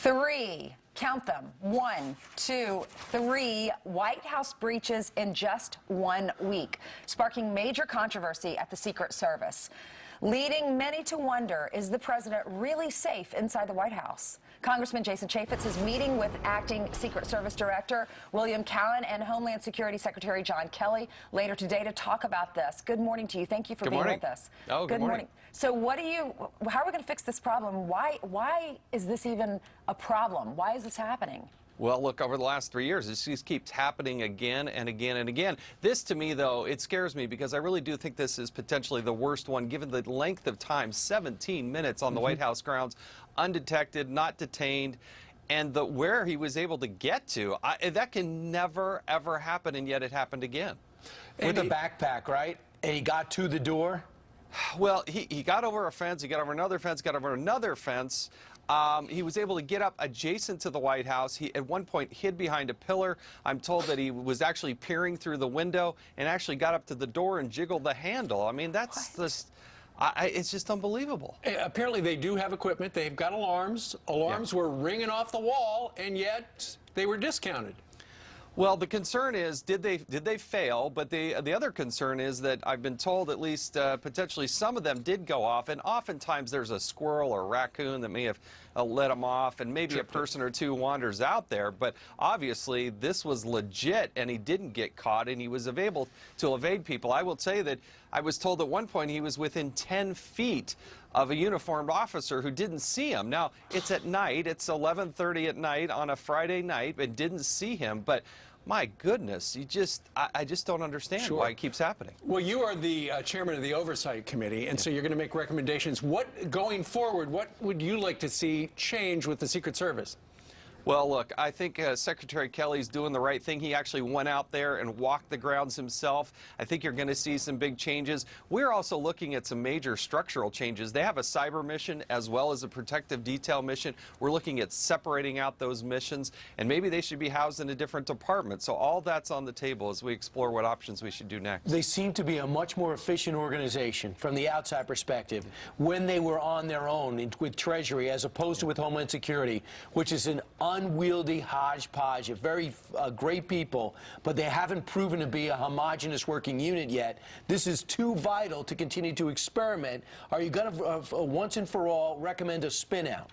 Three, count them, 1, 2, 3 White House breaches in just 1 week, sparking major controversy at the Secret Service, leading many to wonder, is the president really safe inside the White House? Congressman Jason Chaffetz is meeting with acting Secret Service Director William Cowan and Homeland Security Secretary John Kelly later today to talk about this. Good morning to you. Thank you for being with us. Oh, good morning. So how are we going to fix this problem? Why is this even a problem? Why is this happening? Well, look, over the last 3 years, this just keeps happening again and again and again. This, to me, though, it scares me because I really do think this is potentially the worst one, given the length of time, 17 minutes on the White House grounds, undetected, not detained, and where he was able to get to. That can never, ever happen, and yet it happened again. With a backpack, right? And he got to the door? Well, he got over a fence, he got over another fence, got over another fence. He was able to get up adjacent to the White House. He, at one point, hid behind a pillar. I'm told that he was actually peering through the window and actually got up to the door and jiggled the handle. I mean, that's just... it's just unbelievable. Apparently, they do have equipment. They've got alarms. Alarms were ringing off the wall, and yet they were discounted. Well, the concern is, did they fail? But the other concern is that I've been told at least potentially some of them did go off, and oftentimes there's a squirrel or raccoon that may have let them off, and maybe a person or two wanders out there. But obviously, this was legit, and he didn't get caught, and he was able to evade people. I will tell you that I was told at one point he was within 10 feet of a uniformed officer who didn't see him. Now, it's at night. It's 11:30 at night on a Friday night, and didn't see him. But my goodness, I just don't understand why it keeps happening. Well, you are the chairman of the Oversight Committee, and so you're going to make recommendations. Going forward, what would you like to see change with the Secret Service? Well, look, I think Secretary Kelly's doing the right thing. He actually went out there and walked the grounds himself. I think you're going to see some big changes. We're also looking at some major structural changes. They have a cyber mission as well as a protective detail mission. We're looking at separating out those missions, and maybe they should be housed in a different department. So all that's on the table as we explore what options we should do next. They seem to be a much more efficient organization from the outside perspective when they were on their own with Treasury as opposed to with Homeland Security, which is an unwieldy hodgepodge of very great people, but they haven't proven to be a homogenous working unit yet. This is too vital to continue to experiment. Are you going to, once and for all, recommend a spin-out?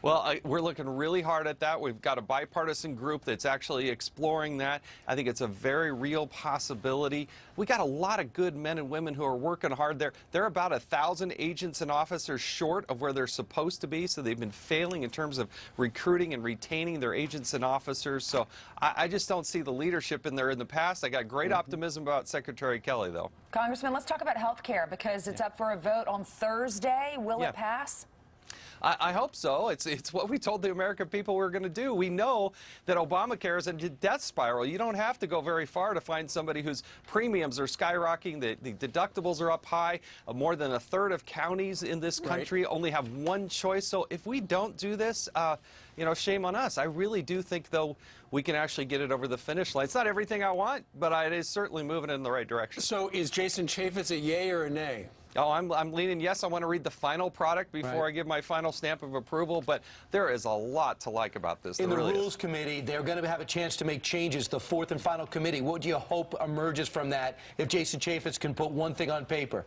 Well, we're looking really hard at that. We've got a bipartisan group that's actually exploring that. I think it's a very real possibility. We got a lot of good men and women who are working hard there. They're about 1,000 agents and officers short of where they're supposed to be, so they've been failing in terms of recruiting and retaining their agents and officers. So I just don't see the leadership in there in the past. I got great optimism about Secretary Kelly, though. Congressman, let's talk about health care because it's up for a vote on Thursday. Will it pass? I hope so. It's what we told the American people we were going to do. We know that Obamacare is a death spiral. You don't have to go very far to find somebody whose premiums are skyrocketing. The deductibles are up high. More than a third of counties in this country only have one choice. So if we don't do this, you know, shame on us. I really do think, though, we can actually get it over the finish line. It's not everything I want, but it is certainly moving in the right direction. So is Jason Chaffetz a yay or a nay? Oh, I'm leaning yes. I want to read the final product before I give my final stamp of approval, but there is a lot to like about this. In the Rules Committee, they're going to have a chance to make changes, the fourth and final committee. What do you hope emerges from that if Jason Chaffetz can put one thing on paper?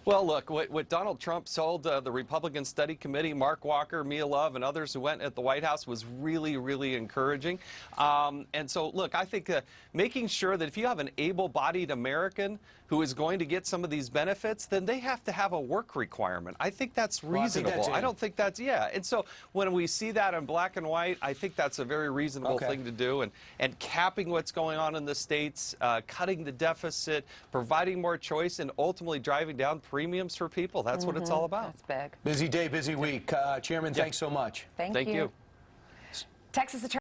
Well, look, what Donald Trump told the Republican Study Committee, Mark Walker, Mia Love, and others who went at the White House was really, really encouraging. And so, look, I think making sure that if you have an able-bodied American who is going to get some of these benefits, then they have to have a work requirement. I think that's reasonable. I don't think that's, And so when we see that in black and white, I think that's a very reasonable thing to do. And capping what's going on in the states, cutting the deficit, providing more choice, and ultimately driving down premiums for people. That's what it's all about. That's big. Busy day, busy week. Chairman, thanks so much. Thank you. You. Texas Attorney